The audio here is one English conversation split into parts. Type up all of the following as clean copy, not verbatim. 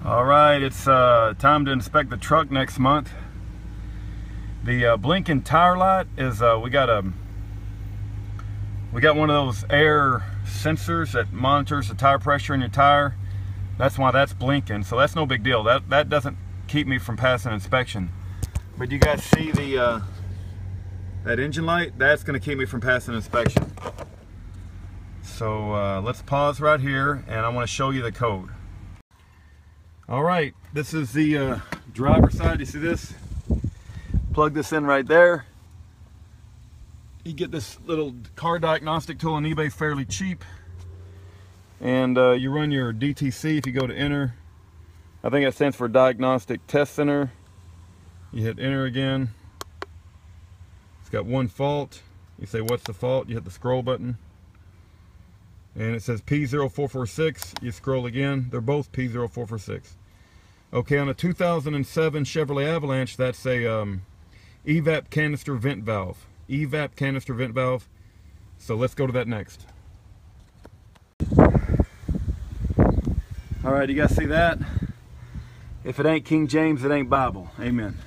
All right, it's time to inspect the truck next month. The blinking tire light is we got one of those air sensors that monitors the tire pressure in your tire. That's why that's blinking, so that's no big deal. That doesn't keep me from passing inspection. But you guys see the that engine light? That's going to keep me from passing inspection. So let's pause right here, and I want to show you the code. All right, this is the driver's side. You see this? Plug this in right there. You get this little car diagnostic tool on eBay fairly cheap. And you run your DTC if you go to enter. I think that stands for Diagnostic Test Center. You hit enter again. It's got one fault. You say, what's the fault? You hit the scroll button. And it says P0446. You scroll again. They're both P0446. Okay, on a 2007 Chevrolet Avalanche, that's a Evap canister vent valve. Evap canister vent valve. So let's go to that next. All right, you guys see that? If it ain't King James, it ain't Bible. Amen.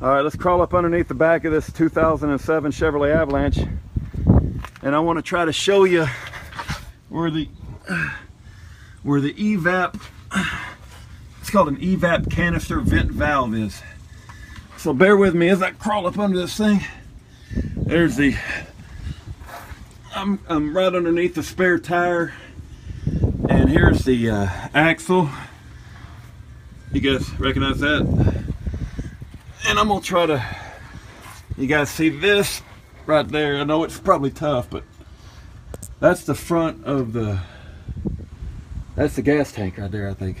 All right, let's crawl up underneath the back of this 2007 Chevrolet Avalanche, and I want to try to show you where the Evap, it's called an Evap canister vent valve is. So bear with me as I crawl up under this thing. There's the, I'm right underneath the spare tire, and here's the axle. You guys recognize that? And I'm gonna try to, you guys see this right there? I know it's probably tough, but that's the front of the, that's the gas tank right there, I think.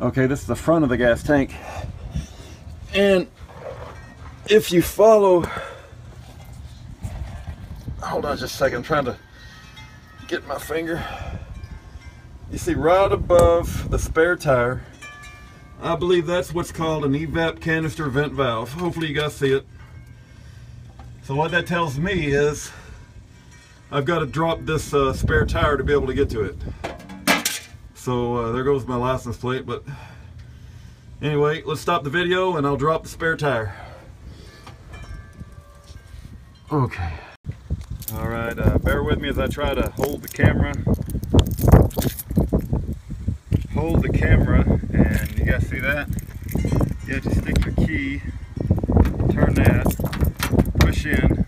Okay, this is the front of the gas tank. And if you follow, hold on just a second, I'm trying to get my finger. You see right above the spare tire, I believe that's what's called an Evap canister vent valve. Hopefully you guys see it. So what that tells me is I've got to drop this spare tire to be able to get to it. So there goes my license plate, but anyway, let's stop the video and I'll drop the spare tire. Okay. All right, bear with me as I try to hold the camera. Hold the camera, and you guys see that? You have to stick your key, turn that, push in.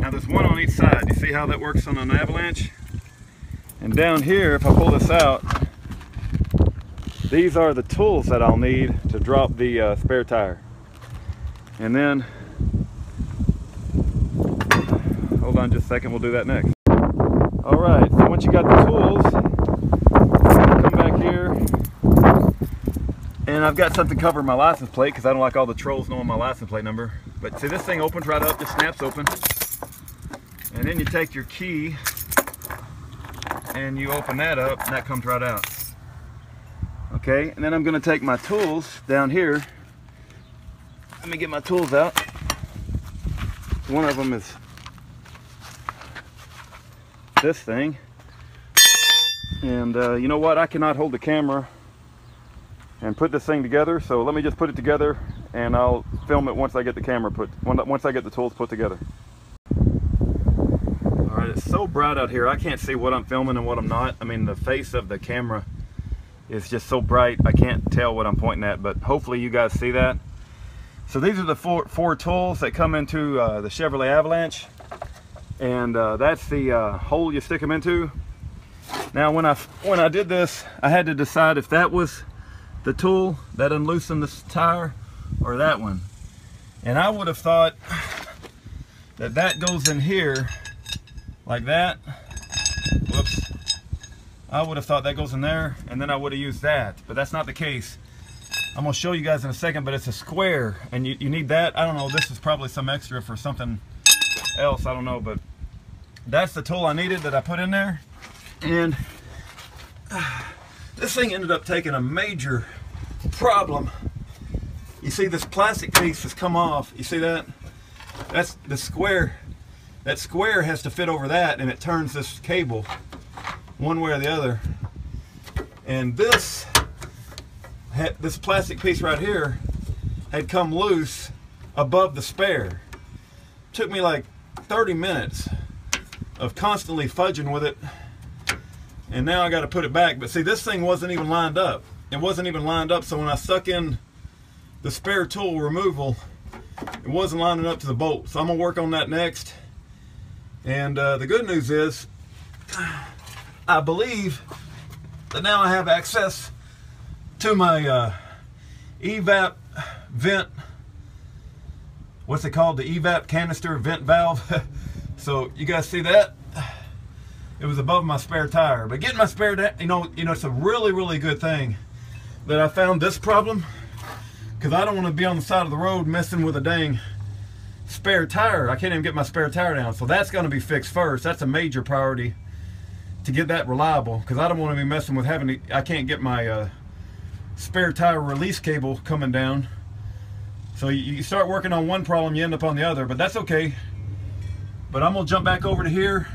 Now there's one on each side. You see how that works on an Avalanche? And down here, if I pull this out, these are the tools that I'll need to drop the spare tire. And then, hold on just a second, we'll do that next. All right, so once you got the tools, come back here, and I've got something covering my license plate because I don't like all the trolls knowing my license plate number. But see, this thing opens right up, just snaps open. And then you take your key and you open that up, and that comes right out. Okay, and then I'm going to take my tools down here. Let me get my tools out. One of them is this thing. And you know what? I cannot hold the camera and put this thing together, so let me just put it together and I'll film it once I get the camera once I get the tools put together. Alright, it's so bright out here, I can't see what I'm filming and what I'm not. I mean, the face of the camera is just so bright, I can't tell what I'm pointing at, but hopefully you guys see that. So these are the four tools that come into the Chevrolet Avalanche, and that's the hole you stick them into. Now when I did this, I had to decide if that was the tool that unloosened this tire or that one. And I would have thought that that goes in here like that. Whoops. I would have thought that goes in there, and then I would have used that, but that's not the case. I'm gonna show you guys in a second, but it's a square, and you need that. I don't know, this is probably some extra for something else, I don't know, but that's the tool I needed that I put in there. And this thing ended up taking a major problem. You see this plastic piece has come off. You see that? That's the square. That square has to fit over that, and it turns this cable one way or the other. and this plastic piece right here had come loose above the spare. Took me like 30 minutes of constantly fudging with it, and now I got to put it back. But see, this thing wasn't even lined up. It wasn't even lined up, so when I stuck in the spare tool removal, it wasn't lining up to the bolt. So I'm gonna work on that next. And the good news is, I believe that now I have access to my Evap vent. What's it called? The Evap canister vent valve. So you guys see that? It was above my spare tire. But getting my spare, you know, it's a really good thing that I found this problem, because I don't want to be on the side of the road messing with a dang spare tire. I can't even get my spare tire down. So that's going to be fixed first. That's a major priority to get that reliable, because I don't want to be messing with having to, I can't get my spare tire release cable coming down. So you start working on one problem, you end up on the other, but that's okay. But I'm gonna jump back over to here.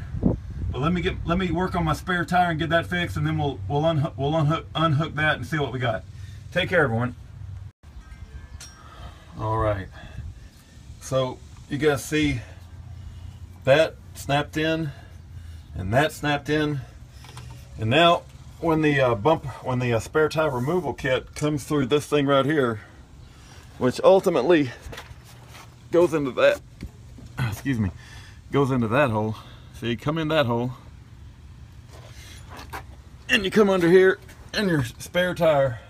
But let me work on my spare tire and get that fixed, and then we'll unhook that and see what we got. Take care, everyone. All right. So you guys see that snapped in, and that snapped in, and now when the spare tire removal kit comes through this thing right here, which ultimately goes into that, excuse me, goes into that hole. So you come in that hole, and you come under here in your spare tire.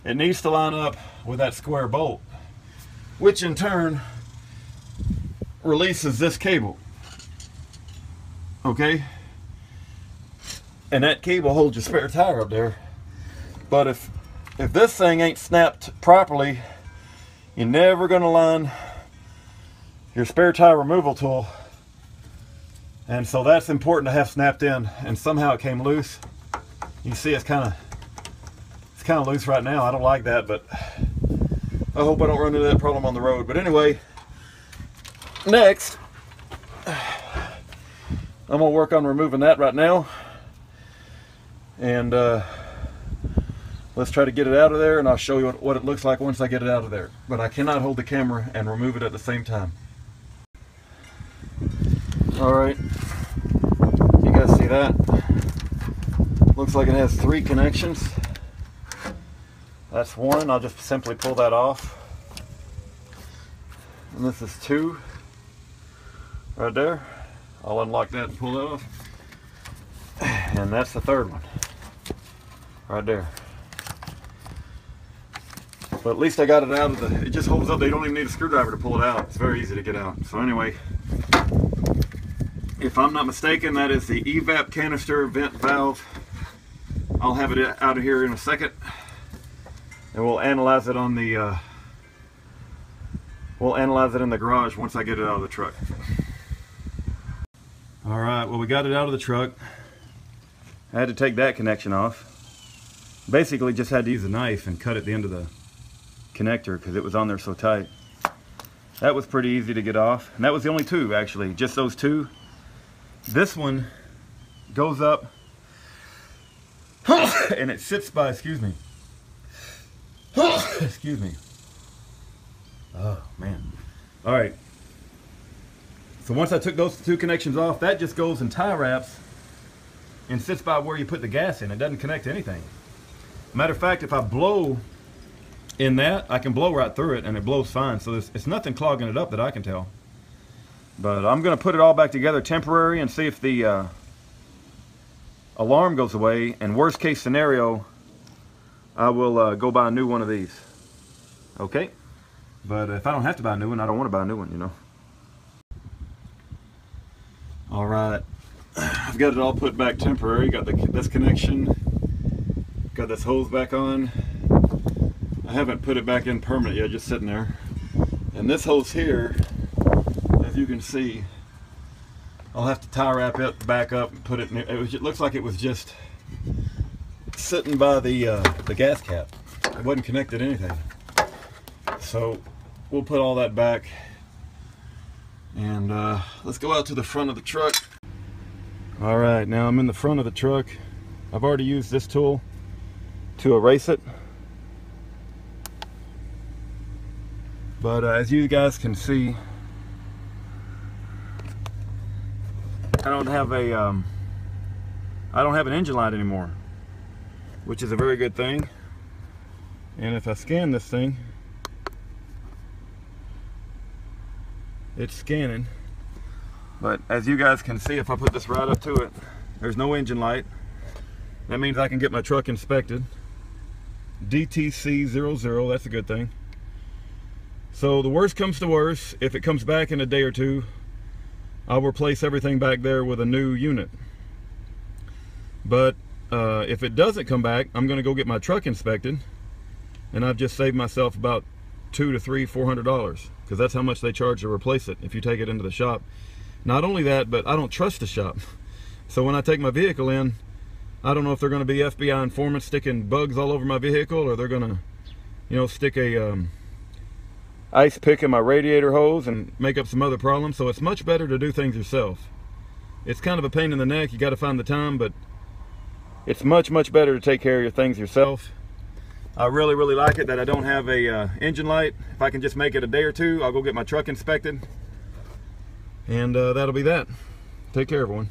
It needs to line up with that square bolt, which in turn releases this cable. Okay? And that cable holds your spare tire up there. But if this thing ain't snapped properly, you're never gonna line your spare tire removal tool. And so that's important to have snapped in, and somehow it came loose. You see it's kind of loose right now. I don't like that, but I hope I don't run into that problem on the road. But anyway, next I'm gonna work on removing that right now, and let's try to get it out of there, and I'll show you what it looks like once I get it out of there. But I cannot hold the camera and remove it at the same time. All right, you guys see that? Looks like it has 3 connections. That's 1. I'll just simply pull that off. And this is 2 right there. I'll unlock that and pull that off. And that's the 3rd one right there. But at least I got it out of the, it just holds up. They don't even need a screwdriver to pull it out. It's very easy to get out. So anyway, if I'm not mistaken, that is the Evap canister vent valve. I'll have it out of here in a second, and we'll analyze it on the we'll analyze it in the garage once I get it out of the truck. All right, well, we got it out of the truck. I had to take that connection off. Basically just had to use a knife and cut at the end of the connector because it was on there so tight. That was pretty easy to get off, and that was the only 2 actually, just those 2. This one goes up and it sits by, excuse me, excuse me. Oh man. All right, so once I took those 2 connections off, that just goes and tie wraps and sits by where you put the gas in. It doesn't connect to anything. Matter of fact, if I blow in that, I can blow right through it and it blows fine. So it's nothing clogging it up that I can tell. But I'm going to put it all back together temporary and see if the alarm goes away. And worst case scenario, I will go buy a new one of these. Okay? But if I don't have to buy a new one, I don't want to buy a new one, you know. All right. I've got it all put back temporary. Got this connection. Got this hose back on. I haven't put it back in permanent yet, just sitting there. And this hose here, as you can see, I'll have to tie wrap it back up and put it in. It looks like it was just sitting by the gas cap. It wasn't connected to anything. So we'll put all that back, and let's go out to the front of the truck. All right, now I'm in the front of the truck. I've already used this tool to erase it. But as you guys can see, I don't have an engine light anymore, which is a very good thing. And if I scan this thing, it's scanning. But as you guys can see, if I put this right up to it, there's no engine light. That means I can get my truck inspected. DTC00, that's a good thing. So the worst comes to worst, if it comes back in a day or two, I'll replace everything back there with a new unit. But if it doesn't come back, I'm going to go get my truck inspected, and I've just saved myself about $200 to $400, because that's how much they charge to replace it if you take it into the shop. Not only that, but I don't trust the shop. So when I take my vehicle in, I don't know if they're going to be FBI informants sticking bugs all over my vehicle, or they're going to, you know, stick a ice pick in my radiator hose and make up some other problems. So it's much better to do things yourself. It's kind of a pain in the neck, you got to find the time, but it's much better to take care of your things yourself. I really like it that I don't have a engine light. If I can just make it a day or two, I'll go get my truck inspected, and that'll be that. Take care, everyone.